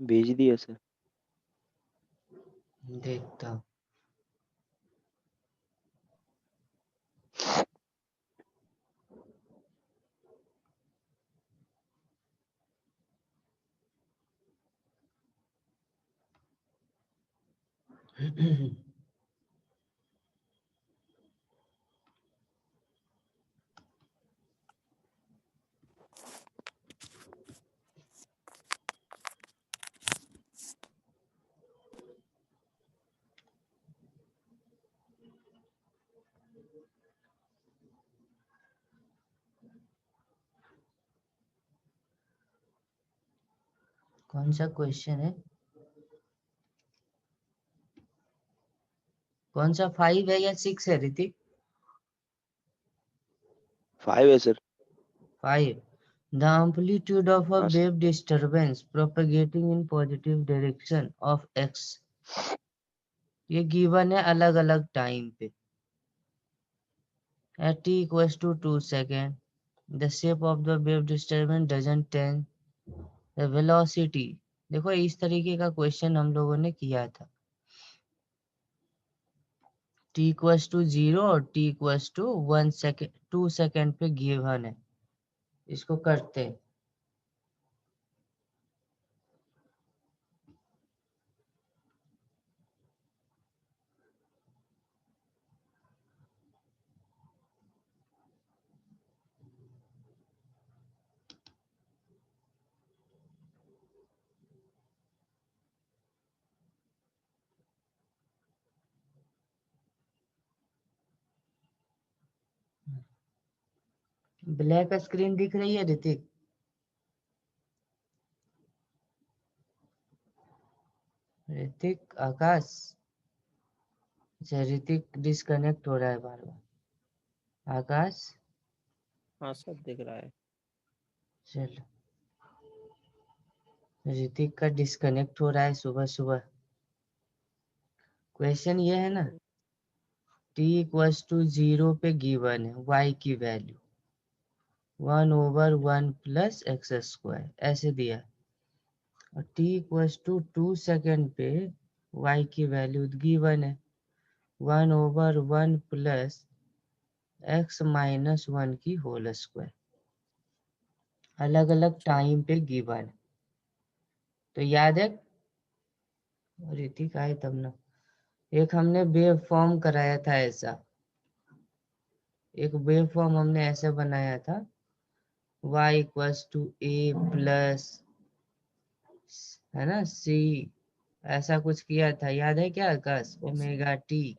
भेज दिया सर। देखता हूँ। कौन सा क्वेश्चन है? कौन सा 5 है या 6 है ऋतिक? 5 है sir. 5. The amplitude of a हाँ sir. wave disturbance propagating in positive direction of x. ये गिवन है अलग अलग टाइम पे। At t equals to 2 seconds, the shape of the wave disturbance doesn't change. The velocity, देखो इस तरीके का क्वेश्चन हम लोगों ने किया था। t equals to 0 और t equals to 1 second 2 second पे गिवन है। इसको करते हैं। ब्लैक स्क्रीन दिख रही है ऋतिक? ऋतिक, आकाश। अच्छा, ऋतिक डिस्कनेक्ट हो रहा है बार बार। आकाश। हाँ सर दिख रहा है। चलो, ऋतिक का डिस्कनेक्ट हो रहा है सुबह सुबह। क्वेश्चन ये है ना, t इक्वल्स टू 0 पे गिवन है y की वैल्यू 1/1 प्लस एक्स स्क्वायर ऐसे दिया। और t इक्वल्स टू 2 सेकेंड पे y की वैल्यू गिवन है 1/1 प्लस x माइनस 1 की होल स्क्वायर। अलग अलग टाइम पे गिवन है। तो याद है, ऋतिक आए तब ना, एक हमने वेव फॉर्म कराया था ऐसा। एक वेव फॉर्म हमने ऐसे बनाया था y equals to a plus, है ना, c, ऐसा कुछ किया था, याद है क्या आकाश? ओमेगा टी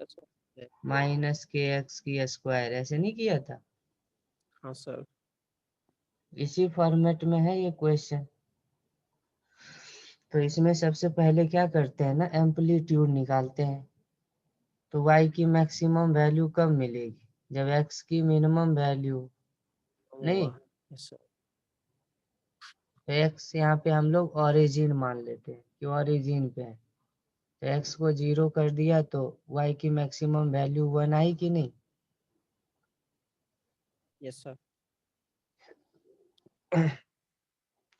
माइनस के एक्स की स्क्वायर, ऐसे नहीं किया था? हाँ सर। इसी फॉर्मेट में है ये क्वेश्चन। तो इसमें सबसे पहले क्या करते हैं ना, एम्पलीट्यूड निकालते हैं। तो y की मैक्सिमम वैल्यू कब मिलेगी? जब x की मिनिमम वैल्यू, नहीं, यस सर। तो x यहाँ पे हम लोग ओरिजिन मान लेते हैं कि ओरिजिन पे है। तो x को 0 कर दिया तो y की मैक्सिमम वैल्यू 1 आई कि नहीं? Yes sir.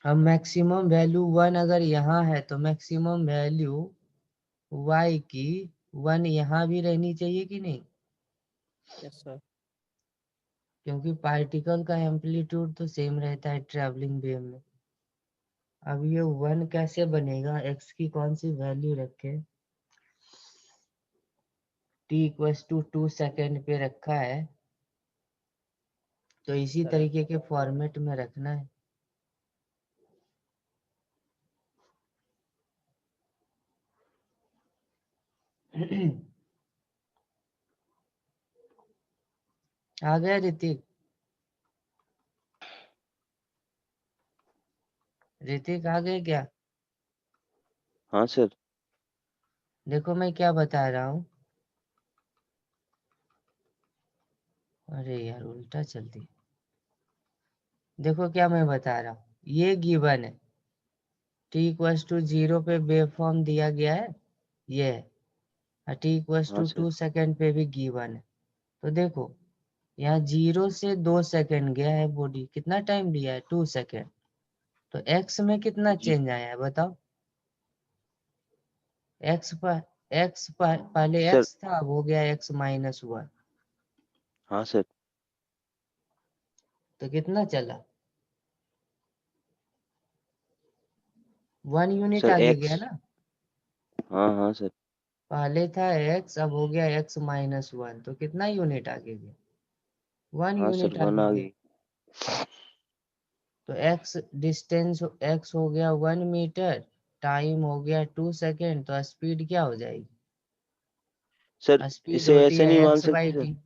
अब मैक्सिमम वैल्यू 1 अगर यहाँ है तो मैक्सिमम वैल्यू y की 1 यहाँ भी रहनी चाहिए कि नहीं? Yes sir. क्योंकि पार्टिकल का एम्पलीट्यूड तो सेम रहता है ट्रैवलिंग वेव में। अब ये 1 कैसे बनेगा? x की कौन सी वैल्यू रखे? t इक्वल्स टू 2 सेकेंड पे रखा है, तो इसी सर तरीके के फॉर्मेट में रखना है। आ गया ऋतिक? ऋतिक आ गए क्या? हाँ सर। देखो मैं क्या बता रहा हूँ। अरे यार उल्टा चलती। देखो क्या मैं बता रहा हूँ, ये गिवन है t इक्वल्स टू 0 पे वेव फॉर्म दिया गया है, ये है। t इक्वल्स हाँ टू सर। 2 सेकेंड पे भी गिवन है। तो देखो यहाँ 0 से 2 सेकेंड गया है बॉडी, कितना टाइम लिया है? 2 सेकेंड। तो x में कितना जी। चेंज आया है बताओ? पहले सर x था, अब हो गया x माइनस 1, हाँ सर। तो कितना चला? 1 यूनिट सर आगे गया एक्स, ना। हाँ हाँ सर। पहले था x, अब हो गया x माइनस 1, तो कितना यूनिट आगे गया? 1 हाँ सर यूनिट वन आगे आ गया। गई। तो x डिस्टेंस, x हो गया 1 मीटर, टाइम हो गया 2 सेकेंड, तो स्पीड क्या हो जाएगी? सर स्पीड इसे होती ऐसे है नहीं मान x बाई सकते सर। टी।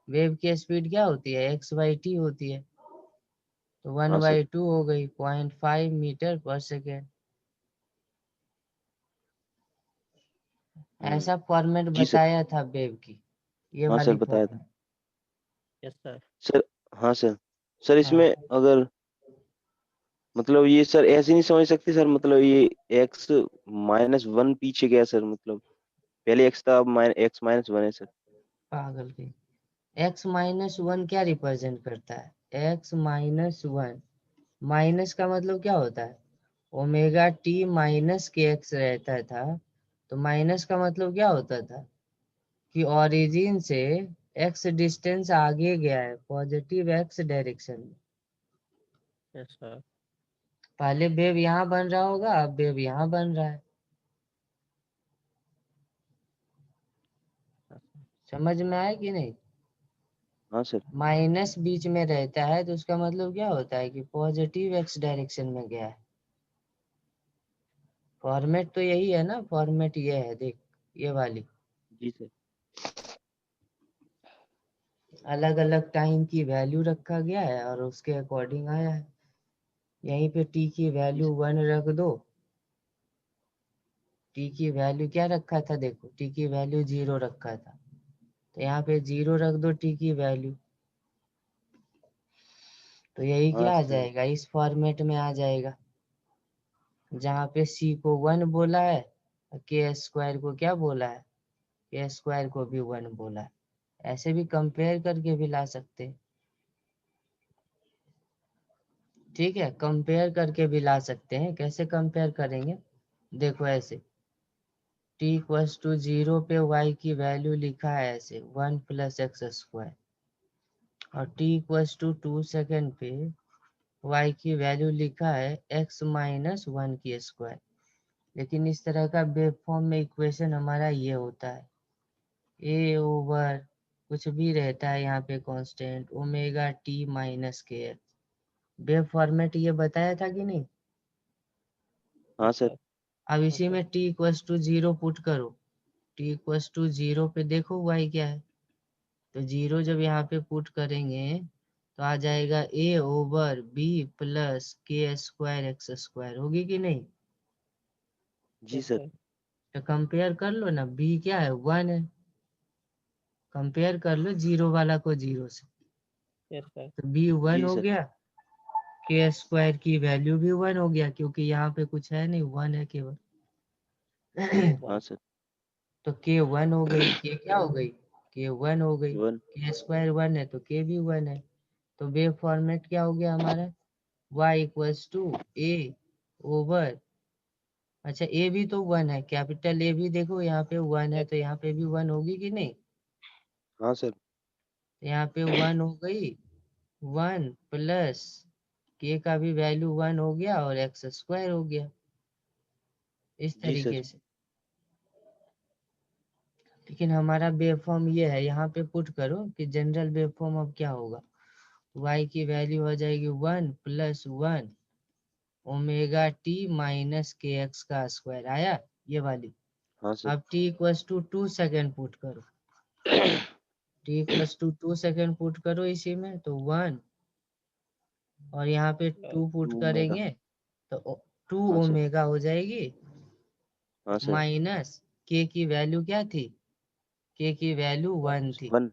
वेव की स्पीड क्या होती है? x बाई टी होती है, तो 1 हाँ सर। बाई 2 हो गई, 0.5 मीटर पर सेकेंड। हम्म। ऐसा फॉर्मेट जी सर। बताया था वेव की, ये हाँ सर वाली बताया था। फॉर्मेट। Yes, sir. सर हाँ सर। सर हाँ इसमें अगर मतलब ये सर ऐसे नहीं समझ सकते सर, मतलब ये एक्स माइनस वन पीछे गया सर, मतलब पहले एक्स था, अब एक्स माइनस वन है सर। पागल की, x माइनस 1 क्या रिप्रेजेंट करता है? x माइनस 1, माइनस का मतलब क्या होता है? ओमेगा टी माइनस के एक्स रहता था, तो माइनस का मतलब क्या होता था कि ओरिजिन से x डिस्टेंस आगे गया है, पॉजिटिव x डायरेक्शन में। Yes, sir. पहले वेव यहाँ बन रहा होगा, अब वेव यहाँ बन रहा है। Yes, sir. समझ में आया कि नहीं? हाँ सर। माइनस बीच में रहता है, तो उसका मतलब क्या होता है कि पॉजिटिव x डायरेक्शन में गया है। फॉर्मेट तो यही है ना, फॉर्मेट ये है, देख ये वाली। जी सर। अलग अलग टाइम की वैल्यू रखा गया है और उसके अकॉर्डिंग आया है। यहीं पे t की जी वैल्यू सर। 1 रख दो। t की वैल्यू क्या रखा था? देखो t की वैल्यू 0 रखा था, तो यहाँ पे 0 रख दो t की वैल्यू, तो यही हाँ क्या आ सर। जाएगा? इस फॉर्मेट में आ जाएगा, जहाँ पे c को 1 बोला है, के स्क्वायर को क्या बोला है? के स्क्वायर को भी 1 बोला है। ऐसे भी कंपेयर करके भी ला सकते हैं। ठीक है, कंपेयर करके भी ला सकते हैं। कैसे कंपेयर करेंगे? देखो ऐसे, t इक्वल्स टू 0 पे y की वैल्यू लिखा है ऐसे 1 प्लस एक्स स्क्वायर, और t इक्वल्स टू 2 सेकेंड पे y की वैल्यू लिखा है x माइनस 1 की स्क्वायर। लेकिन इस तरह का वेव फॉर्म में इक्वेशन हमारा ये होता है, a ओवर कुछ भी रहता है यहाँ पे कांस्टेंट, ओमेगा t माइनस के एक्स। वेव फॉर्मेट ये बताया था कि नहीं? हाँ Yes, सर। sir. अब Yes, इसी sir. में t इक्वल्स टू 0 पुट करो, t इक्वल्स टू 0 पे देखो y क्या है, तो 0 जब यहाँ पे पुट करेंगे तो आ जाएगा a ओवर b प्लस के स्क्वायर एक्स स्क्वायर, होगी कि नहीं? जी Yes, सर। sir. तो कंपेयर कर लो ना, b क्या है? 1 है। कंपेयर कर लो 0 वाला को 0 से, Yes, sir. तो b 1 जी हो सर। गया, के स्क्वायर की वैल्यू भी 1 हो गया, क्योंकि यहाँ पे कुछ है नहीं, 1 है केवल। Okay, हाँ one. सर। तो के 1 हो गई, के क्या हो गई? के 1 हो गई, वन। के स्क्वायर 1 है तो के भी 1 है। तो वेव फॉर्मेट क्या हो गया हमारा? y equals to a over, अच्छा ए भी तो 1 है, कैपिटल ए भी देखो यहाँ पे 1 है, Yes, तो यहाँ पे भी 1 होगी कि नहीं? हाँ सर। तो यहाँ पे 1 हो गई, 1 प्लस के का भी वैल्यू 1 हो गया और एक्स स्क्वायर हो गया, इस जी सर। तरीके से। लेकिन हमारा वेव फॉर्म ये है, यहाँ पे पुट करो कि जनरल वेव फॉर्म अब क्या होगा, y की वैल्यू हो जाएगी 1 प्लस 1 ओमेगा टी माइनस के एक्स का स्क्वायर, आया ये वाली। हाँ सर। अब t equals to 2 second put करो, t equals to 2 second put करो इसी में, तो 1 और यहाँ पे 2 पुट टू मेगा। करेंगे तो 2 हाँ सर। ओमेगा हो जाएगी, हाँ सर। माइनस के की वैल्यू क्या थी? के की वैल्यू one. 1 थी, वन।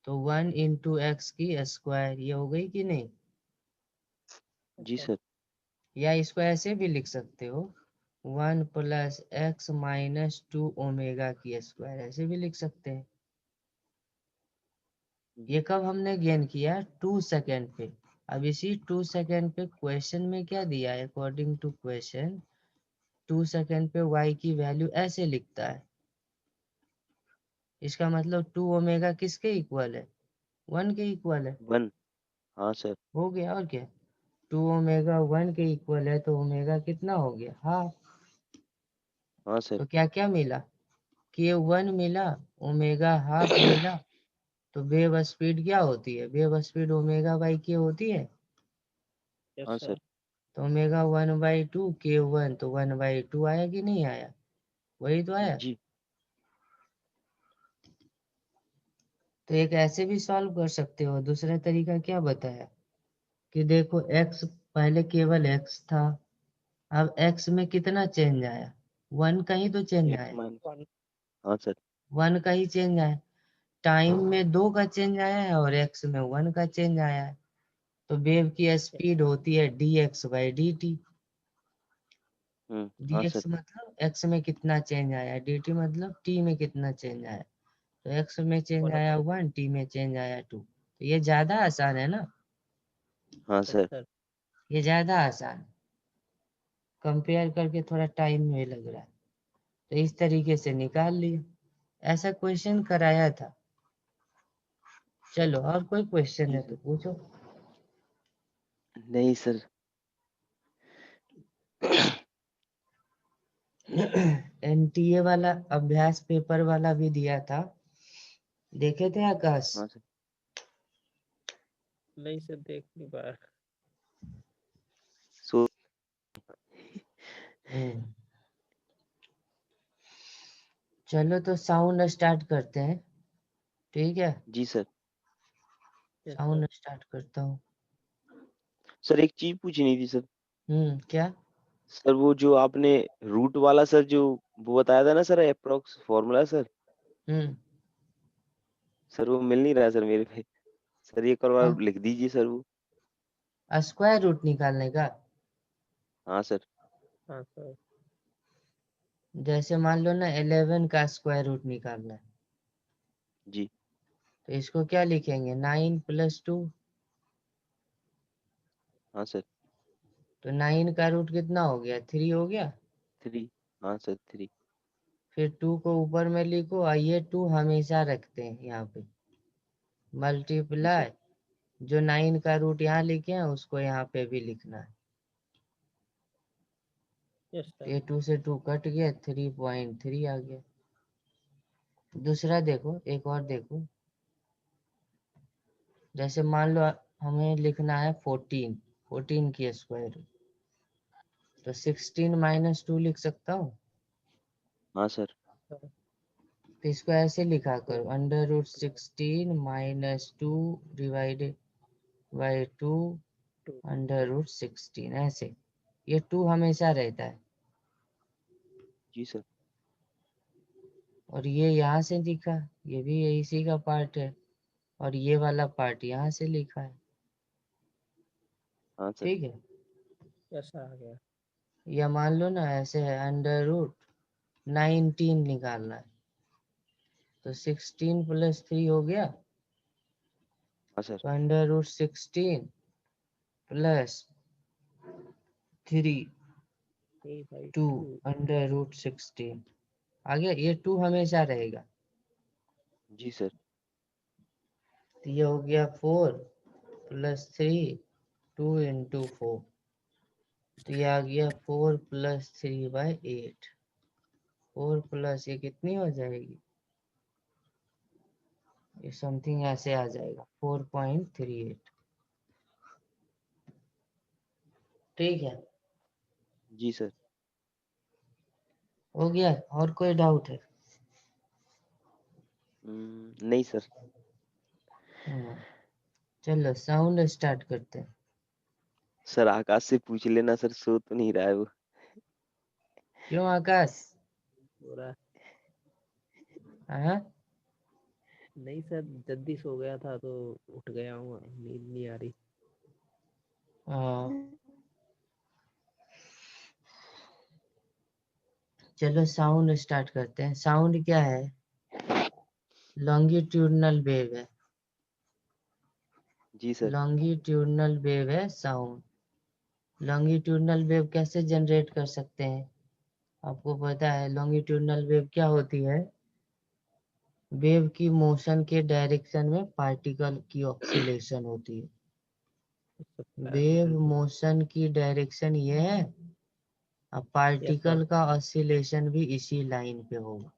तो 1 इंटू एक्स की स्क्वायर, ये हो गई कि नहीं? Yes, जी sir. सर। या इसको ऐसे भी लिख सकते हो, 1 प्लस एक्स माइनस 2 ओमेगा की स्क्वायर, ऐसे भी लिख सकते हैं। ये कब हमने गेन किया? 2 सेकेंड पे। अब इसी 2 सेकेंड पे क्वेश्चन में क्या दिया है? अकॉर्डिंग टू क्वेश्चन 2 सेकंड पे y की वैल्यू ऐसे लिखता है। इसका मतलब 2 ओमेगा किसके इक्वल है? 1 के इक्वल है। 1। हाँ सर। हो गया और क्या? 2 ओमेगा 1 के इक्वल है तो ओमेगा कितना हो गया? हाफ। हाँ सर। तो क्या क्या मिला? k1 मिला, ओमेगा हाफ मिला। तो वेव स्पीड क्या होती है? वेव स्पीड ओमेगा बाई के होती है। यस हाँ सर। सर। तो ओमेगा 1/2 k1 तो 1/2 आया कि नहीं आया? वही तो आया। जी। तो एक ऐसे भी सॉल्व कर सकते हो। दूसरा तरीका क्या बताया कि देखो x पहले केवल x था, अब x में कितना चेंज आया? 1 का ही तो चेंज x आया। माइनस। 1। हाँ सर। 1 का ही चेंज आया। टाइम में 2 का चेंज आया है और x में 1 का चेंज आया है। तो वेव की स्पीड होती है dx/dt। हाँ dx सर। मतलब x में कितना चेंज आया, dt मतलब t में कितना चेंज आया। तो x में चेंज 1 आया अपॉन। 1, t में चेंज आया 2। तो ये ज्यादा आसान है ना? हाँ यस सर। सर। ये ज्यादा आसान है। कंपेयर करके थोड़ा टाइम में लग रहा है। तो इस तरीके से निकाल लिया। ऐसा क्वेश्चन कराया था। चलो और कोई क्वेश्चन जी है सर। तो पूछो। नहीं सर। एनटीए वाला अभ्यास पेपर वाला भी दिया था, देखे थे आकाश? हाँ सर। नहीं सर, देख नहीं पाया। सो हम्म। चलो तो साउंड स्टार्ट करते हैं। ठीक है, जी sir. Yes sir. Sound start करता हूँ। सर एक चीज पूछनी थी सर। क्या? सर वो जो आपने रूट वाला सर जो वो बताया था ना सर, अप्रोक्स फॉर्मूला सर। हम्म। सर वो मिल नहीं रहा है सर मेरे पे। सर एक और बार लिख दीजिए सर वो। स्क्वायर रूट निकालने का? हाँ सर। हाँ सर। जैसे मान लो ना 11 का स्क्वायर रूट निकालना है, जी। तो इसको क्या लिखेंगे? 9 + 2। हाँ सर। तो 9 का रूट कितना हो गया? 3 हो गया। 3। हाँ सर 3। फिर 2 को ऊपर में लिखो और ये 2 हमेशा रखते हैं यहाँ पे। जी सर। मल्टीप्लाई जो 9 का रूट यहाँ लिखे हैं उसको यहाँ पे भी लिखना है। Yes sir. ये 2 से 2 कट गया, 3.3 आ गया। दूसरा देखो, एक और देखो। जैसे मान लो हमें लिखना है 14 की स्क्वायर रूट। तो 16 - 2 लिख सकता हूँ। हाँ सर। सर। तो इसको ऐसे लिखा तो करो, √16 - 2 डिवाइडेड बाई 2 2। √16 ऐसे। ये 2 हमेशा रहता है। जी सर। और ये यहाँ से लिखा, ये भी इसी का पार्ट है। और ये वाला पार्ट यहाँ से लिखा है। हाँ सर। ठीक है। यस आ गया। या मान लो ना ऐसे है, √19 निकालना है। तो 16 + 3 हो गया। हाँ सर। तो √16 + 3 2 3/2। √16 आ गया। ये 2 हमेशा रहेगा। जी सर। तो ये हो गया 4 + 3 2 × 4। तो ये आ गया 4 + 3/8। 4 प्लस ये कितनी हो जाएगी? ये समथिंग ऐसे आ जाएगा 4.38। ठीक है, जी सर। हो गया। और कोई डाउट है? नहीं सर। हम्म, चलो साउंड स्टार्ट करते हैं। सर आकाश से पूछ लेना सर, सो तो नहीं रहा है वो। क्यों आकाश? पूरा। हाँ। नहीं सर, जल्दी सो गया था तो उठ गया हूँ, नींद नहीं आ रही। हाँ, चलो साउंड स्टार्ट करते हैं। साउंड क्या है? लॉन्गिट्यूडनल वेव है। जी सर। लॉन्गिट्यूडनल वेव है साउंड। लॉन्गिट्यूडनल वेव कैसे जनरेट कर सकते हैं? आपको पता है लॉन्गिट्यूडनल वेव क्या होती है? वेव की मोशन के डायरेक्शन में पार्टिकल की ऑक्सीलेशन होती है। वेव मोशन की डायरेक्शन ये है, अब पार्टिकल का ऑसिलेशन भी इसी लाइन पे होगा।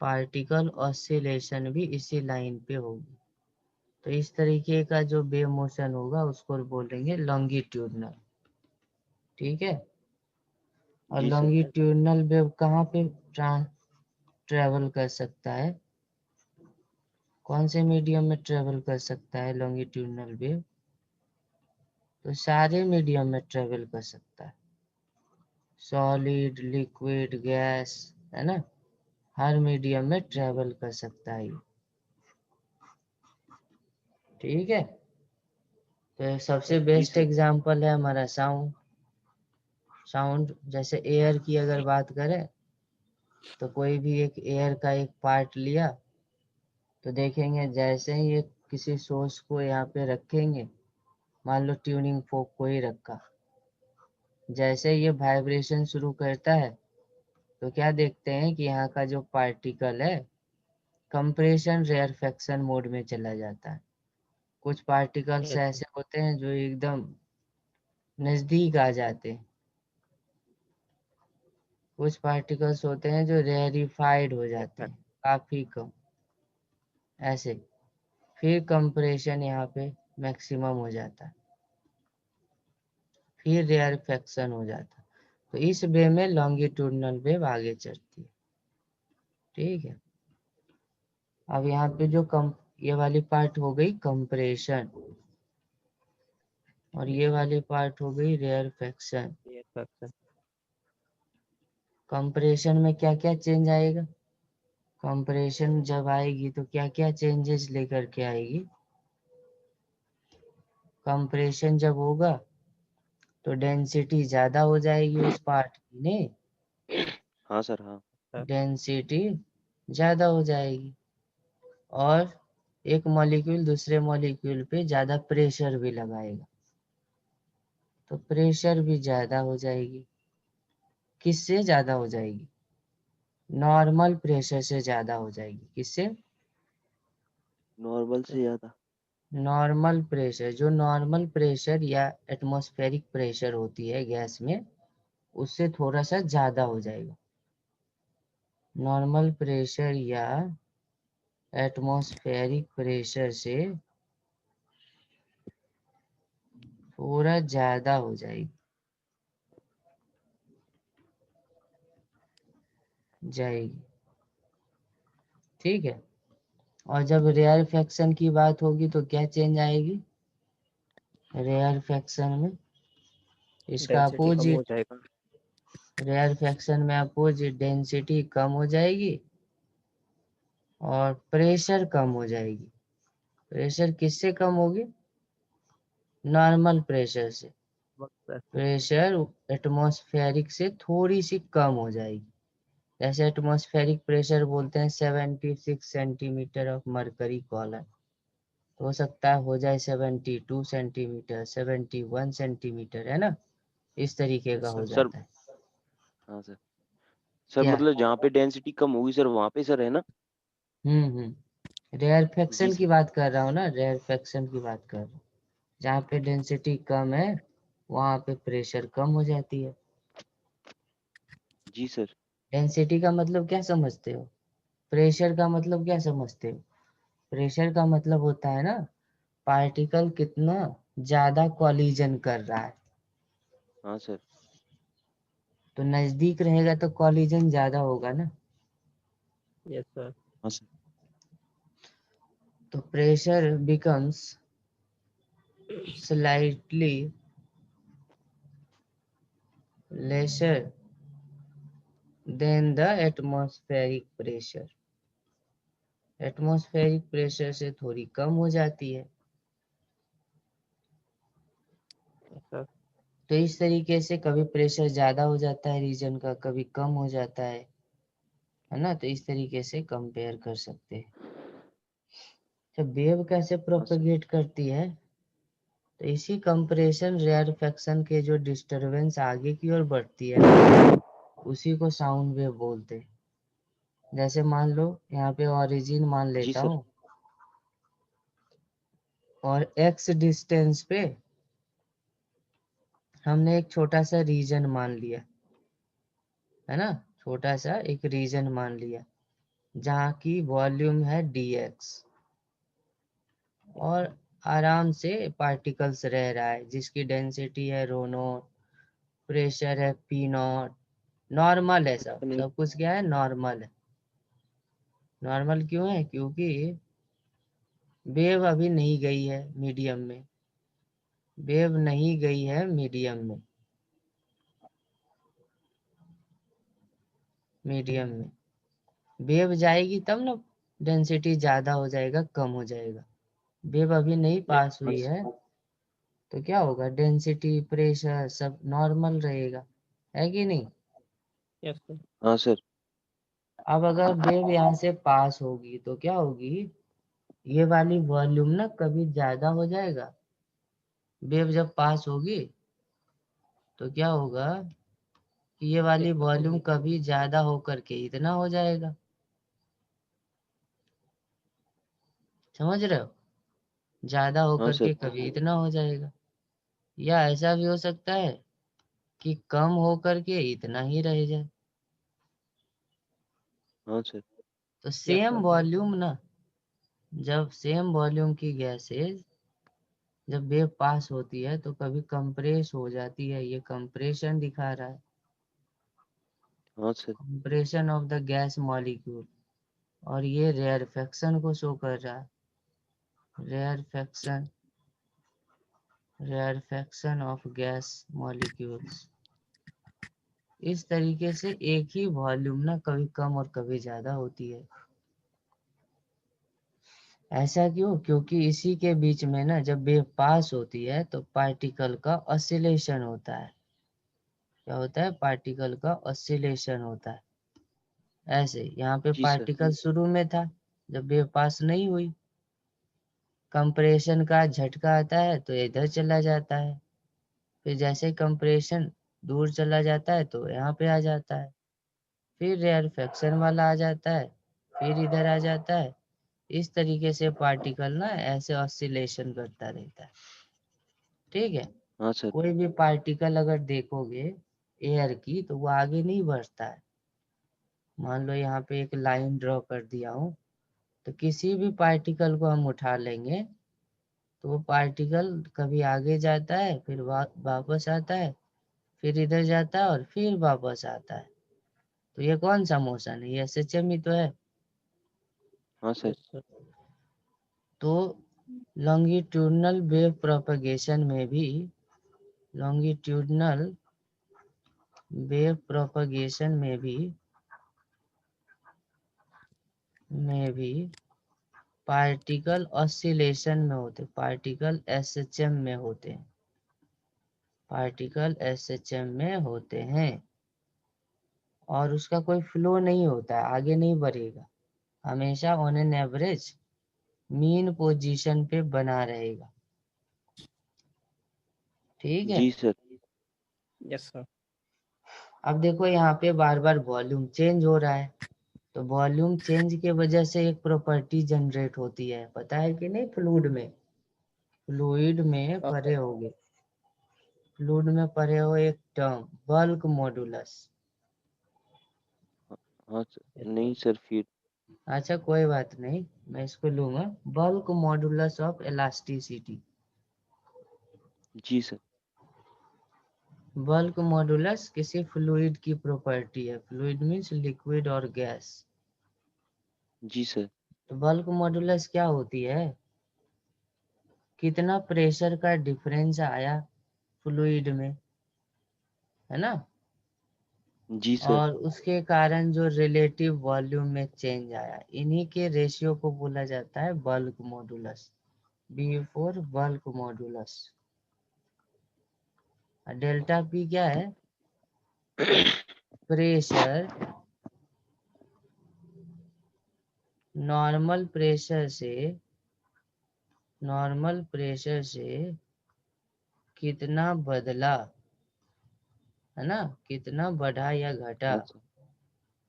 पार्टिकल ऑसिलेशन भी इसी लाइन पे होगी। तो इस तरीके का जो वेव मोशन होगा उसको बोलेंगे लॉन्गिट्यूडनल। ठीक है। और जी सर। लॉन्गिट्यूडनल वेव कहाँ पे ट्रेवल कर सकता है? कौन से मीडियम में ट्रेवल कर सकता है लॉन्गिट्यूडनल वेव? तो सारे मीडियम में ट्रेवल कर सकता है, सॉलिड, लिक्विड, गैस, है ना, हर मीडियम में ट्रेवल कर सकता है ये। ठीक है। तो सबसे बेस्ट एग्जांपल है हमारा साउंड। साउंड जैसे एयर की अगर बात करें तो कोई भी एक एयर का एक पार्ट लिया तो देखेंगे जैसे ही ये किसी सोर्स को यहाँ पे रखेंगे, मान लो ट्यूनिंग फोक को ही रखा, जैसे ये वाइब्रेशन शुरू करता है तो क्या देखते हैं कि यहाँ का जो पार्टिकल है कंप्रेशन रेयरफेक्शन मोड में चला जाता है। कुछ पार्टिकल्स ऐसे होते हैं जो एकदम नजदीक आ जाते हैं, कुछ पार्टिकल्स होते हैं जो रेयरिफाइड हो जाते हैं, काफी कम, ऐसे। फिर कंप्रेशन यहाँ पे मैक्सिमम हो जाता है, फिर रेयरफेक्शन हो जाता है। तो इस वे में लॉन्गिट्यूडनल वेव आगे चलती है। ठीक है। अब यहाँ पे जो ये वाली पार्ट हो गई कंप्रेशन और ये वाली पार्ट हो गई रेयरफेक्शन। कंप्रेशन में क्या क्या चेंज आएगा? कंप्रेशन जब आएगी तो क्या क्या चेंजेस लेकर के आएगी? कंप्रेशन जब होगा तो डेंसिटी ज्यादा हो जाएगी उस पार्ट की, नहीं? हाँ सर, हाँ। डेंसिटी ज्यादा हो जाएगी और एक मॉलिक्यूल दूसरे मॉलिक्यूल पे ज्यादा प्रेशर भी लगाएगा, तो प्रेशर भी ज्यादा हो जाएगी। किससे ज्यादा हो जाएगी? नॉर्मल प्रेशर से ज्यादा हो जाएगी। किससे? नॉर्मल से ज्यादा। नॉर्मल प्रेशर, जो नॉर्मल प्रेशर या एटमॉस्फेरिक प्रेशर होती है गैस में, उससे थोड़ा सा ज्यादा हो जाएगा। नॉर्मल प्रेशर या एटमॉस्फेरिक प्रेशर से थोड़ा ज्यादा हो जाएगी जाएगी। ठीक है। और जब रेयरफेक्शन की बात होगी तो क्या चेंज आएगी? रेयरफेक्शन में इसका अपोजिट, रेयरफेक्शन में अपोजिट डेंसिटी कम हो जाएगी और प्रेशर कम हो जाएगी। प्रेशर किससे कम होगी? नॉर्मल प्रेशर से। प्रेशर एटमॉस्फेरिक से थोड़ी सी कम हो जाएगी। जैसे एटमॉस्फेरिक प्रेशर बोलते हैं 76 सेंटीमीटर ऑफ मरकरी कॉलम, तो हो सकता है हो जाए 72 सेंटीमीटर, 71 सेंटीमीटर, है ना, इस तरीके का हो सर, जाता है। हाँ सर। सर क्या? मतलब जहाँ पे डेंसिटी कम होगी सर वहाँ पे सर, है ना? जी रेयरफेक्शन सर। की बात कर रहा हूँ ना, रेयरफेक्शन की बात कर रहा हूँ। जहाँ पे डेंसिटी कम है वहाँ पे प्रेशर कम हो जाती है। जी सर। डेंसिटी का मतलब क्या समझते हो? प्रेशर का मतलब क्या समझते हो? प्रेशर का मतलब होता है ना पार्टिकल कितना ज्यादा कॉलिजन कर रहा है। हाँ सर। तो नजदीक रहेगा तो कॉलिजन ज्यादा होगा ना। Yes sir. हाँ सर। तो pressure becomes slightly lesser than the atmospheric pressure. Atmospheric pressure से थोड़ी कम हो जाती है। तो इस तरीके से कभी प्रेशर ज्यादा हो जाता है रीजन का, कभी कम हो जाता है ना। तो इस तरीके से कंपेयर कर सकते हैं। तो वेव कैसे हाँ सर। प्रोपेगेट करती है? तो इसी कंप्रेशन रेयरफेक्शन के जो डिस्टरबेंस आगे की ओर बढ़ती है ना, उसी को साउंड वेव बोलते हैं। जैसे मान लो यहाँ पे ओरिजिन मान जी लेता सर। हूँ, और x डिस्टेंस पे हमने एक छोटा सा रीजन मान लिया, है ना, छोटा सा एक रीजन मान लिया जहाँ की वॉल्यूम है dx, और आराम से पार्टिकल्स रह रहा है जिसकी डेंसिटी है रो नॉट, प्रेशर है पी नॉट, नॉर्मल है, सब नहीं सब कुछ क्या है, नॉर्मल है। नॉर्मल क्यों है? क्योंकि वेव अभी नहीं गई है मीडियम में, वेव नहीं गई है मीडियम में, मीडियम में वेव जाएगी तब ना डेंसिटी ज्यादा हो जाएगा कम हो जाएगा। वेव अभी नहीं पास हुई है तो क्या होगा, डेंसिटी प्रेशर सब नॉर्मल रहेगा, है कि नहीं। Yes sir. हाँ सर। अब अगर वेव यहाँ से पास होगी तो क्या होगी, ये वाली वॉल्यूम ना कभी ज्यादा हो जाएगा। वेव जब पास होगी तो क्या होगा कि ये वाली वॉल्यूम कभी ज्यादा होकर के इतना हो जाएगा, समझ रहे हो, ज्यादा हाँ होकर सर। के कभी इतना हो जाएगा। या ऐसा भी हो सकता है कि कम होकर के इतना ही रह जाए। हाँ सर। तो यस सेम सर। वॉल्यूम ना, जब सेम वॉल्यूम की गैसेज जब वेव पास होती है तो कभी कंप्रेस हो जाती है, ये कंप्रेशन दिखा रहा है, हाँ sir. Compression of the gas molecule. और ये रेयरफेक्शन को शो कर रहा है, rarefaction, rarefaction of gas molecules. इस तरीके से एक ही वॉल्यूम ना कभी कम और कभी ज्यादा होती है। ऐसा क्यों? क्योंकि इसी के बीच में ना जब वेव पास होती है तो पार्टिकल का ऑसिलेशन होता है। क्या होता है? पार्टिकल का ऑसिलेशन होता है। ऐसे यहाँ पे जी सर। पार्टिकल शुरू में था, जब वेव पास नहीं हुई, कंप्रेशन का झटका आता है तो इधर चला जाता है, फिर जैसे कंप्रेशन दूर चला जाता है तो यहाँ पे आ जाता है, फिर रेयरफेक्शन वाला आ जाता है, फिर इधर आ जाता है। इस तरीके से पार्टिकल ना ऐसे ऑसिलेशन करता रहता है, ठीक है। हाँ सर। कोई भी पार्टिकल अगर देखोगे एयर की तो वो आगे नहीं बढ़ता है। मान लो यहाँ पे एक लाइन ड्रॉ कर दिया हूँ, तो किसी भी पार्टिकल को हम उठा लेंगे तो वो पार्टिकल कभी आगे जाता है, फिर वापस आता है, फिर इधर जाता है और फिर वापस आता है। तो ये कौन सा मोशन है? ये एसएचएम ही तो है। हाँ सर। Yes sir. तो लॉन्गिट्यूडनल वेव प्रोपगेशन में भी, लॉन्गिट्यूडनल वेव प्रोपगेशन में भी पार्टिकल ऑसिलेशन में होते, पार्टिकल एसएचएम में होते हैं, पार्टिकल एसएचएम में होते हैं। और उसका कोई फ्लो नहीं होता है, आगे नहीं बढ़ेगा, हमेशा on an average mean position पे बना रहेगा, ठीक है। जी सर। Yes sir. अब देखो यहाँ पे बार बार वॉल्यूम चेंज हो रहा है, तो वॉल्यूम चेंज के वजह से एक प्रॉपर्टी जनरेट होती है, पता है कि नहीं, फ्लूइड में, फ्लूइड में पढ़े होगे, फ्लूइड में पढ़े हो एक टर्म बल्क मॉडुलस। हाँ सर। नहीं सर फिर। अच्छा कोई बात नहीं, मैं इसको लूंगा, बल्क मॉडुलस ऑफ इलास्टिसिटी। जी सर। बल्क मॉडुलस किसी फ्लूइड की प्रॉपर्टी है, फ्लूइड मीन्स लिक्विड और गैस। जी सर। तो बल्क मॉडुलस क्या होती है, कितना प्रेशर का डिफरेंस आया फ्लूइड में, है ना, जी सर। और उसके कारण जो रिलेटिव वॉल्यूम में चेंज आया, इन्हीं के रेशियो को बोला जाता है bulk modulus, b for bulk modulus. Delta p क्या है? प्रेशर, नॉर्मल प्रेशर से, नॉर्मल प्रेशर से कितना बदला, है ना, कितना बढ़ा या घटा, हाँ सर।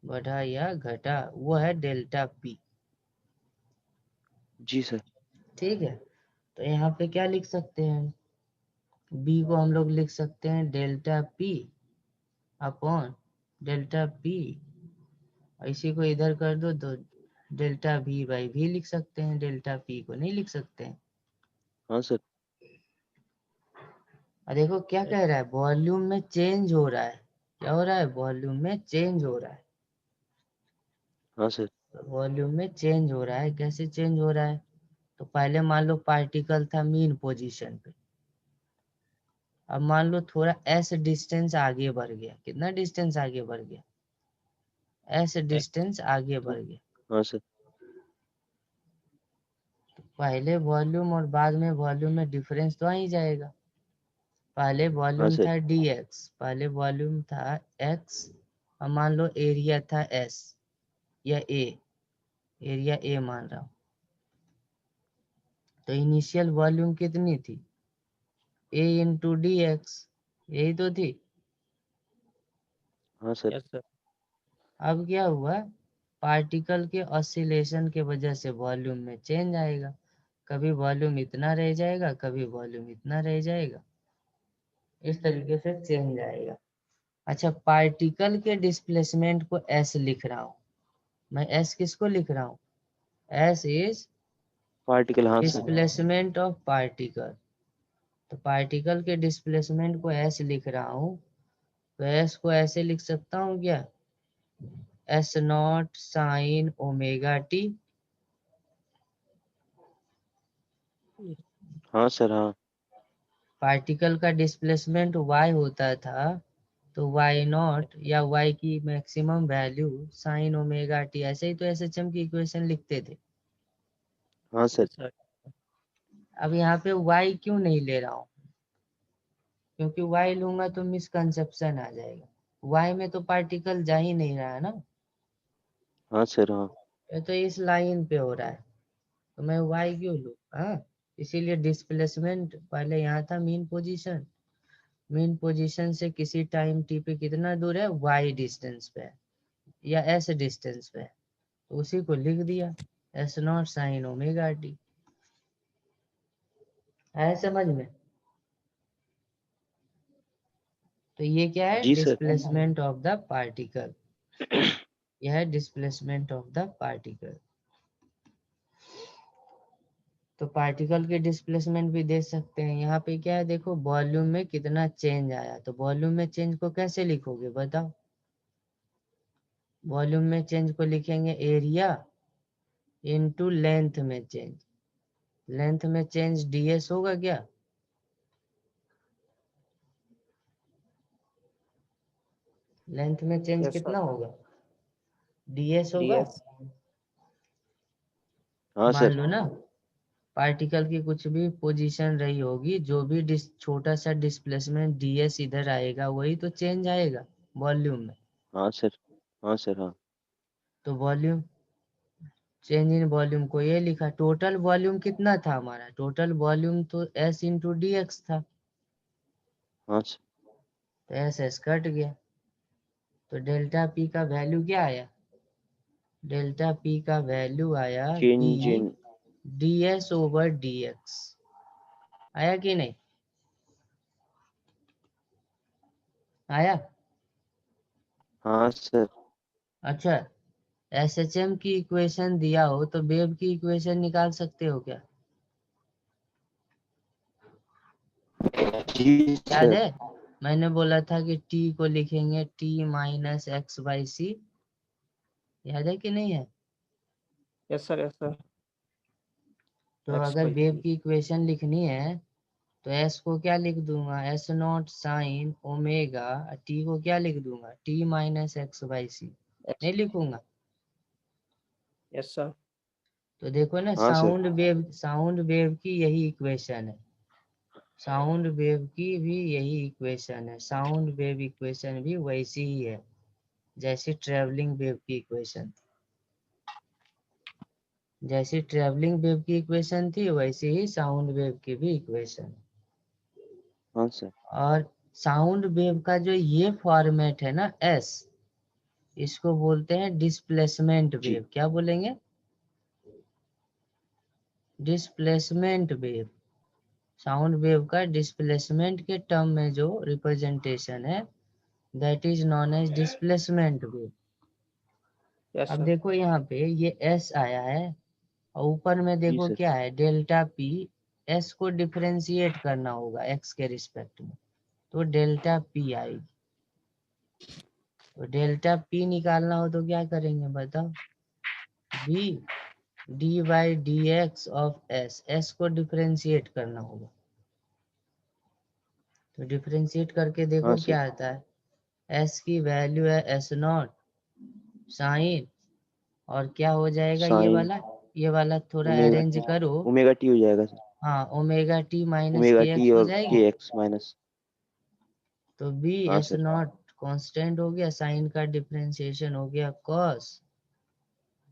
बढ़ा या घटा, वो है डेल्टा पी। जी सर। ठीक है, तो यहाँ पे क्या लिख सकते हैं, बी को हम लोग लिख सकते हैं delta P upon delta P, इसी को इधर कर दो तो डेल्टा वी बाई वी लिख सकते हैं, डेल्टा पी को नहीं लिख सकते हैं। हाँ सर। और देखो क्या कह रहा है, वॉल्यूम में चेंज हो रहा है, क्या हो रहा है, वॉल्यूम में चेंज हो रहा है, हाँ सर। वॉल्यूम में चेंज हो रहा है, कैसे चेंज हो रहा है, तो पहले मान लो पार्टिकल था मीन पोजीशन पे, अब मान लो थोड़ा एस डिस्टेंस आगे बढ़ गया, कितना डिस्टेंस आगे बढ़ गया, एस डिस्टेंस आगे बढ़ गया, हाँ सर। पहले वॉल्यूम और बाद में वॉल्यूम में डिफरेंस तो आ ही जाएगा। पहले हाँ वॉल्यूम सर। था dx, पहले वॉल्यूम था x, और मान लो एरिया था s या a, एरिया a मान रहा हूं, तो इनिशियल वॉल्यूम कितनी थी, a इंटू डी एक्स, यही तो थी। हाँ सर। Yes sir. अब क्या हुआ, पार्टिकल के ऑसिलेशन के वजह से वॉल्यूम में चेंज आएगा, कभी वॉल्यूम इतना रह जाएगा, कभी वॉल्यूम इतना रह जाएगा, इस तरीके से चेंज आएगा। अच्छा, पार्टिकल के डिस्प्लेसमेंट को s लिख रहा हूं मैं, s किसको लिख रहा हूं, s इज पार्टिकल। हाँ सर। डिस्प्लेसमेंट ऑफ पार्टिकल, तो पार्टिकल के डिस्प्लेसमेंट को s लिख रहा हूं, तो s को ऐसे लिख सकता हूं क्या, s not sine omega T, हाँ सर। हाँ। पार्टिकल का डिस्प्लेसमेंट y होता था, तो y नॉट या y की maximum value sign omega T, ऐसे ही तो SHM की इक्वेशन लिखते थे। हाँ सर। Yes sir. अब यहाँ पे y क्यों नहीं ले रहा हूँ, क्योंकि y लूंगा तो मिसकंसेप्शन आ जाएगा, y में तो पार्टिकल जा ही नहीं रहा है ना, हाँ सर। हाँ। ये तो इस लाइन पे हो रहा है, तो मैं y क्यों लूँ, हाँ, इसीलिए डिस्प्लेसमेंट पहले यहाँ था मीन पोजीशन, मीन पोजीशन से किसी टाइम t पे कितना दूर है, y डिस्टेंस पे है या s डिस्टेंस पे है, तो उसी को लिख दिया s not sine omega T, है समझ में। तो ये क्या है, जी sir. Displacement of the particle, यह है डिस्प्लेसमेंट ऑफ द पार्टिकल। तो पार्टिकल के डिस्प्लेसमेंट भी दे सकते हैं, यहाँ पे क्या है देखो, वॉल्यूम में कितना चेंज आया, तो वॉल्यूम में चेंज को कैसे लिखोगे बताओ, वॉल्यूम में चेंज को लिखेंगे एरिया इनटू लेंथ में चेंज, लेंथ में चेंज ds होगा क्या, लेंथ में चेंज यस कितना सर। होगा, ds होगा। डीएस। हाँ मान सर। लो ना, पार्टिकल की कुछ भी पोजीशन रही होगी, जो भी छोटा सा डिस्प्लेसमेंट ds इधर आएगा, वही तो चेंज आएगा वॉल्यूम में, हाँ सर। हाँ सर। हाँ। तो वॉल्यूम, चेंज इन वॉल्यूम को ये लिखा, टोटल वॉल्यूम कितना था हमारा, टोटल वॉल्यूम तो s इंटू डी एक्स था, हाँ सर। तो s कट गया, तो डेल्टा p का वैल्यू क्या आया, डेल्टा p का वैल्यू आया b change in. ds over dx, आया कि नहीं, आया। हाँ सर। अच्छा, SHM की इक्वेशन दिया हो तो वेव की इक्वेशन निकाल सकते हो क्या, जी याद सर। है, मैंने बोला था कि t को लिखेंगे t माइनस एक्स बाई सी, याद है कि नहीं है। Yes sir. Yes sir. तो एक्स अगर बाई वेव सी। की इक्वेशन लिखनी है तो s को क्या लिख दूंगा, s not sine omega, t को क्या लिख दूंगा, t माइनस एक्स बाई सी, नहीं लिखूंगा। Yes sir. तो देखो ना, हाँ सर। साउंड वेव की यही इक्वेशन है, साउंड वेव की भी यही इक्वेशन है, साउंड वेव इक्वेशन भी वैसी ही है जैसे ट्रेवलिंग वेव की इक्वेशन थी, जैसी ट्रेवलिंग वेव की इक्वेशन थी वैसे ही साउंड वेव की भी इक्वेशन है। हाँ सर। और साउंड वेव का जो ये फॉर्मेट है ना एस, इसको बोलते हैं डिस्प्लेसमेंट जी वेव। क्या बोलेंगे? Displacement wave. साउंड वेव का डिस्प्लेसमेंट के टर्म में जो रिप्रेजेंटेशन है that is known as displacement wave. Yes अब सर। देखो यहाँ पे ये एस आया है और ऊपर में जी देखो सर। क्या है डेल्टा पी। एस को डिफरेंशिएट करना होगा एक्स के रिस्पेक्ट में, तो डेल्टा पी आएगी। तो डेल्टा पी निकालना हो तो क्या करेंगे बताओ? B d by d x of s. S को डिफरेंशिएट करना होगा, तो डिफरेंशिएट करके देखो हाँ क्या सर। आता है। एस की वैल्यू है एस नॉट साइन, और क्या हो जाएगा साइन ये वाला थोड़ा ओमेगा अरेंज करो। ओमेगा टी हो जाएगा सर। हाँ ओमेगा टी माइनस ओमेगा के टी एक्स हो और जाएगी। के एक्स माइनस। तो बी हाँ एस सर। नॉट कांस्टेंट हो गया, साइन का डिफरेंशिएशन हो गया कॉस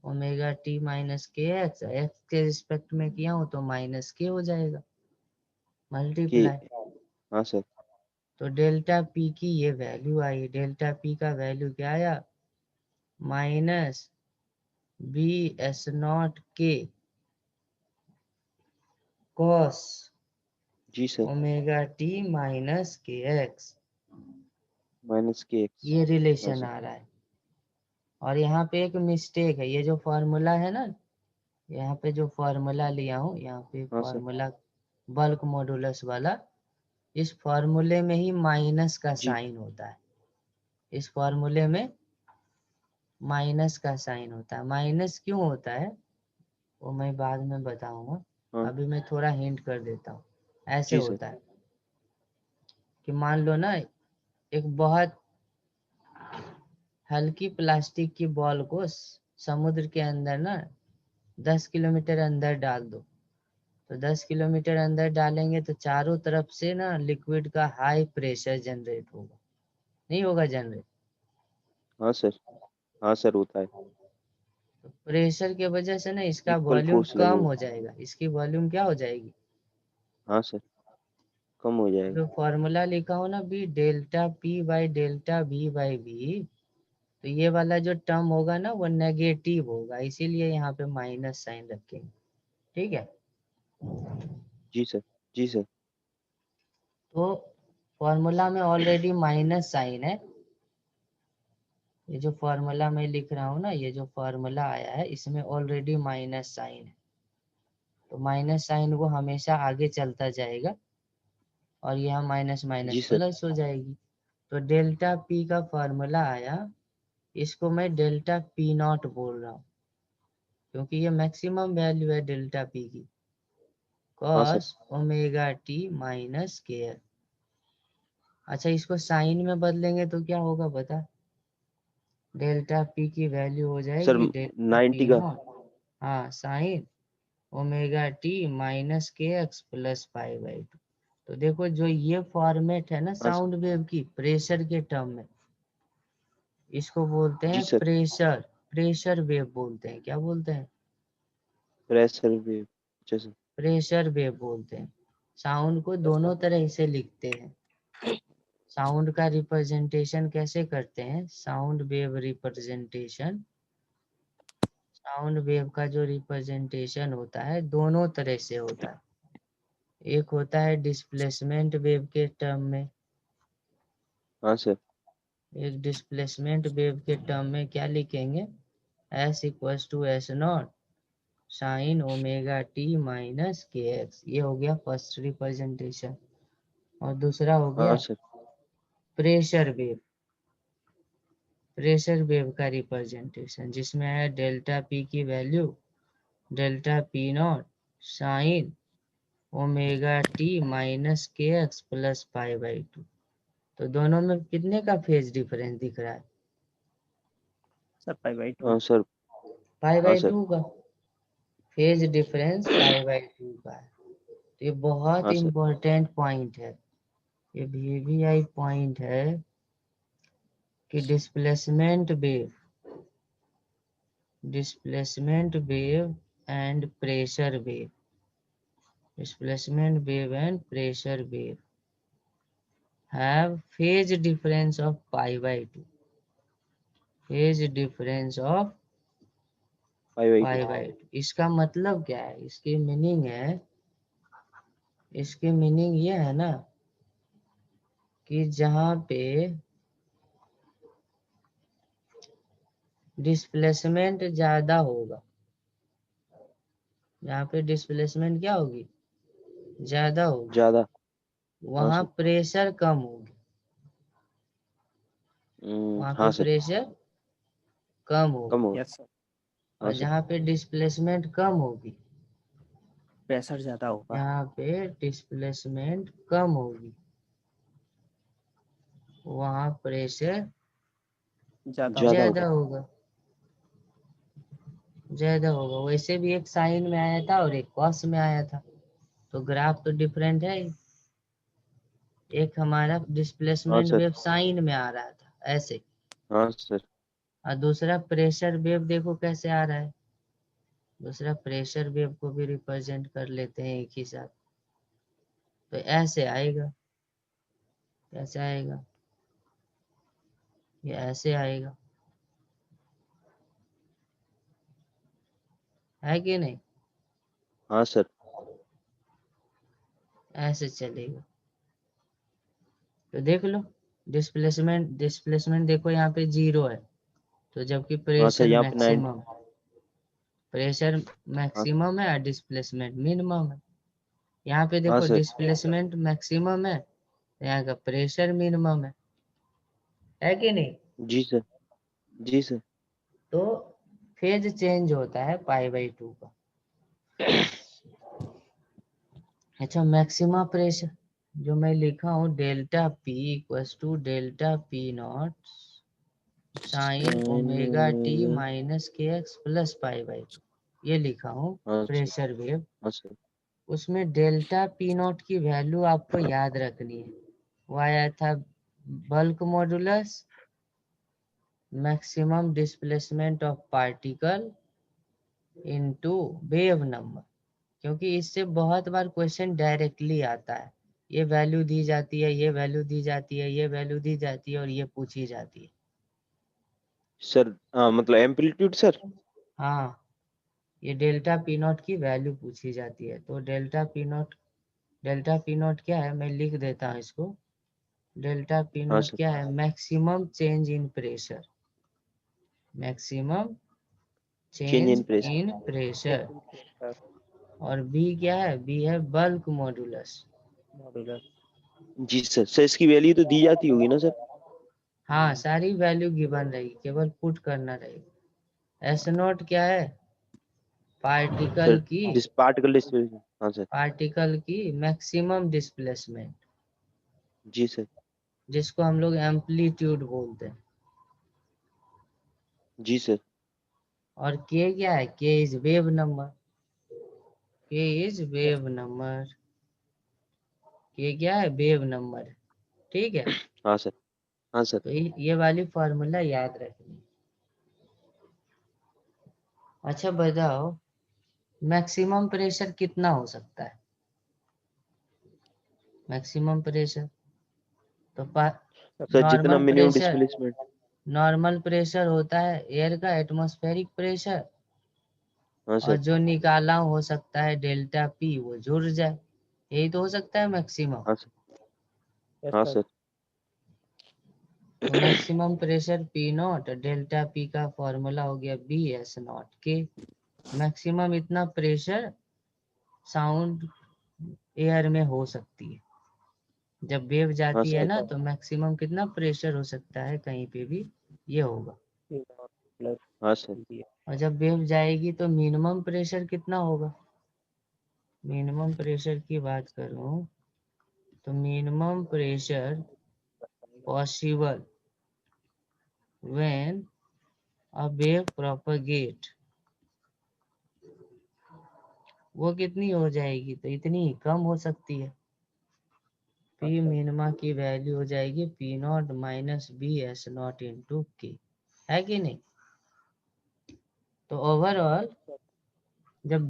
ओमेगा टी माइनस के एक्स। एक्स के रिस्पेक्ट में किया हूँ तो माइनस के हो जाएगा के। मल्टीप्लाई। हाँ सर। तो डेल्टा पी की ये वैल्यू आई। डेल्टा पी का वैल्यू क्या आया? माइनस बी एस नॉट के कॉस जी सर। ओमेगा टी माइनस के एक्स। माइनस के एक्स। ये हाँ रिलेशन सर। आ रहा है। और यहाँ पे एक मिस्टेक है, ये जो फॉर्मूला है ना, यहाँ पे जो फॉर्मूला लिया हूँ, यहाँ पे हाँ सर। फॉर्मूला बल्क मॉडुलस वाला, इस फॉर्मूले में ही माइनस का जी। साइन होता है। इस फॉर्मूले में माइनस का साइन होता है। माइनस क्यों होता है वो मैं बाद में बताऊंगा, हाँ। अभी मैं थोड़ा हिंट कर देता हूँ। ऐसे जी सर। होता है कि मान लो ना एक बहुत हल्की प्लास्टिक की बॉल को समुद्र के अंदर ना 10 किलोमीटर अंदर डाल दो। तो 10 किलोमीटर अंदर डालेंगे तो चारों तरफ से ना लिक्विड का हाई प्रेशर जनरेट होगा, नहीं होगा जनरेट? हाँ सर। हाँ सर होता है। तो प्रेशर के वजह से ना इसका इक्वल वॉल्यूम फोर्स कम लगेगा। हो जाएगा। इसकी वॉल्यूम क्या हो जाएगी? हाँ सर। कम हो तो जाएगा। जो फॉर्मूला लिखा हो ना b delta p by delta b by b, तो ये वाला जो टर्म होगा ना वो नेगेटिव होगा, इसीलिए यहाँ पे माइनस साइन रखेंगे। ठीक है, जी सर। जी सर। तो फॉर्मूला में ऑलरेडी माइनस साइन है। ये जो फॉर्मूला मैं लिख रहा हूँ ना, ये जो फॉर्मूला आया है इसमें ऑलरेडी माइनस साइन है। तो माइनस साइन वो हमेशा आगे चलता जाएगा और यहाँ माइनस माइनस जी सर। प्लस हो जाएगी। तो डेल्टा पी का फॉर्मूला आया, इसको मैं डेल्टा पी नॉट बोल रहा हूँ क्योंकि ये मैक्सिमम वैल्यू है डेल्टा पी की, हाँ sir. Cos omega T minus के। अच्छा इसको साइन में बदलेंगे तो क्या होगा बता? डेल्टा पी की वैल्यू हो सर जाएगी डेल्टा पी 90 का। नॉट, हाँ साइन ओमेगा टी माइनस के x plus pi by two. तो देखो जो ये फॉर्मेट है ना हाँ सर। साउंड वेव की प्रेशर के टर्म में, इसको बोलते जी हैं सर। प्रेशर। प्रेशर वेव बोलते हैं। क्या बोलते हैं? Pressure wave. अच्छा सर। प्रेशर वेव बोलते हैं। साउंड को यस दोनों सर। तरह से लिखते हैं। साउंड का रिप्रेजेंटेशन कैसे करते हैं? Sound wave representation, sound wave का जो रिप्रेजेंटेशन होता है दोनों तरह से होता है। एक होता है डिस्प्लेसमेंट वेव के टर्म में, हाँ सर। एक डिस्प्लेसमेंट वेव के टर्म में क्या लिखेंगे? S equals to s not sine omega T minus के एक्स। ये हो गया फर्स्ट रिप्रेजेंटेशन। और दूसरा हो हाँ गया sir. Pressure wave. Pressure wave का रिप्रेजेंटेशन जिसमें है डेल्टा पी की value delta P not sine omega T minus के x plus pi by two. तो दोनों में कितने का फेज डिफरेंस दिख रहा है? Sir pi by to. हाँ सर। पाई हाँ बाई सर। टू का phase difference pi by to का है। तो ये बहुत हाँ सर। इंपॉर्टेंट पॉइंट है, ये वीवीआई पॉइंट है कि displacement wave and pressure wave, displacement wave and pressure wave, have phase difference of pi by 2. phase difference of pi pi by 2. इसका मतलब क्या है? इसकी मीनिंग है, इसकी मीनिंग ये है ना कि जहाँ पे डिस्प्लेसमेंट ज्यादा होगा, जहाँ पे डिस्प्लेसमेंट क्या होगी? ज्यादा होगी, ज्यादा। वहाँ सर। प्रेशर कम होगी, वहाँ पे हाँ सर, प्रेशर कम होगी। कम होगा। यस सर, और हाँ सर। जहाँ पे डिस्प्लेसमेंट कम होगी, प्रेशर ज्यादा होगा। जहाँ पे डिस्प्लेसमेंट कम होगी, वहाँ प्रेशर ज्यादा ज्यादा ज्यादा होगा। होगा, ज्यादा होगा। वैसे भी एक साइन में आया था और एक कॉस में आया था, तो ग्राफ तो डिफरेंट है ही। एक हमारा हाँ डिस्प्लेसमेंट सर। वेव साइन में आ रहा था ऐसे, हाँ सर। और दूसरा प्रेशर वेव देखो कैसे आ रहा है। दूसरा प्रेशर वेव को भी रिप्रेजेंट कर लेते हैं एक ही साथ, तो ऐसे आएगा। कैसे आएगा? ये ऐसे आएगा, है कि नहीं? हाँ सर। ऐसे चलेगा। तो देख लो, डिस्प्लेसमेंट देखो यहाँ पे 0 है, तो जबकि हाँ सर, प्रेशर यहाँ पे 9। मैक्सिमम, प्रेशर हाँ। मैक्सिमम है और डिस्प्लेसमेंट मिनिमम है। यहाँ पे हाँ देखो सर। डिस्प्लेसमेंट मैक्सिमम है, तो यहाँ का प्रेशर मिनिमम है कि नहीं? जी सर। जी सर। तो फेज चेंज होता है पाई बाई 2 का। अच्छा, मैक्सिमा प्रेशर जो मैं लिखा हूँ, delta p equals to delta P not sine omega T minus के एक्स प्लस पाई बाई 2, ये लिखा हूँ हाँ सर। Pressure wave. हाँ सर। उसमें डेल्टा पी नॉट की वैल्यू आपको याद रखनी है। वो आया था bulk modulus, maximum displacement of particle into wave number. क्योंकि इससे बहुत बार क्वेश्चन डायरेक्टली आता है, ये वैल्यू दी जाती है, ये वैल्यू दी जाती है, ये वैल्यू दी जाती है और ये पूछी जाती है। सर मतलब एम्पलीट्यूड सर। हाँ, ये डेल्टा पी नॉट की वैल्यू पूछी जाती है। तो डेल्टा पी नॉट क्या है, मैं लिख देता हूँ इसको। डेल्टा पी हाँ नॉट सर। क्या है? Maximum change in pressure, maximum change in change pressure. In pressure. Sir, और बी क्या है? बी है बल्क मॉडुलस। मॉड्यूलर। जी सर। सर इसकी वैल्यू तो दी जाती होगी ना सर? हाँ, सारी वैल्यू गिवन रहेगी, केवल पुट करना रहेगा। एस नॉट क्या है? पार्टिकल सर की, जिस पार्टिकल डिस्प्लेसमेंट। हाँ सर। पार्टिकल की मैक्सिमम डिस्प्लेसमेंट, जी सर। जिसको हम लोग एम्पलीट्यूड बोलते हैं। जी सर। और के क्या है? के इज वेव नंबर, के इज वेव नंबर, के क्या है? Wave number. ठीक है, हाँ सर। हाँ सर। तो ये वाली फॉर्मूला याद रखनी। अच्छा बताओ, मैक्सिमम प्रेशर कितना हो सकता है? मैक्सिमम प्रेशर तो सर जितना normal minimum pressure, displacement. Normal pressure होता है एयर का, एटमॉस्फेरिक प्रेशर। हाँ और सर। जो निकाला हो सकता है डेल्टा पी, वो जुड़ जाए, यही तो हो सकता है मैक्सिमम। हाँ सर। यस हाँ सर, सर। तो maximum pressure P not, delta P का फॉर्मूला हो गया बी एस नॉट के। मैक्सिमम इतना प्रेशर साउंड एयर में हो सकती है। जब वेव हाँ जाती है सर। ना, तो मैक्सिमम कितना प्रेशर हो सकता है कहीं पे भी, ये होगा। प्लस हाँ सर। बी। और जब वेव जाएगी तो मिनिमम प्रेशर कितना होगा? मिनिमम प्रेशर की बात करूं तो minimum pressure possible when a wave propagate, वो कितनी हो जाएगी? तो इतनी ही कम हो सकती है। पी मिनिमा की वैल्यू हो जाएगी p not minus b s not into k, है कि नहीं? तो ओवरऑल जब